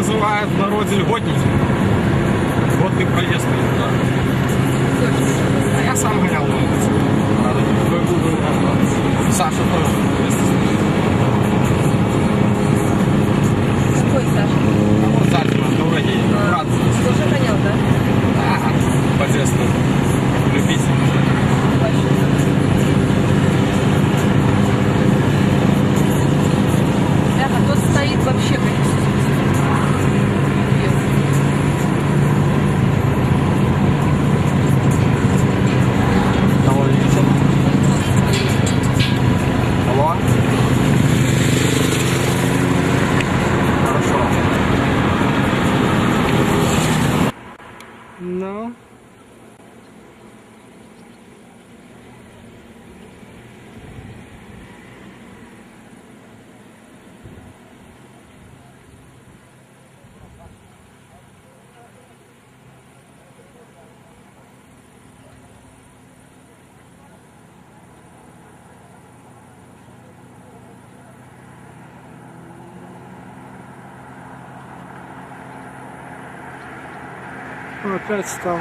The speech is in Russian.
Называют в народе льготники. Вот ты проезд туда. Я сам гонял на улице. Саша тоже. Какой Саша? Вот Саша на дороге. Брат. Тоже гонял, да? Ага. По детству. Любитель. Бляха, тот стоит вообще как Кого видите? Алло? Хорошо. Ну? Опять стал.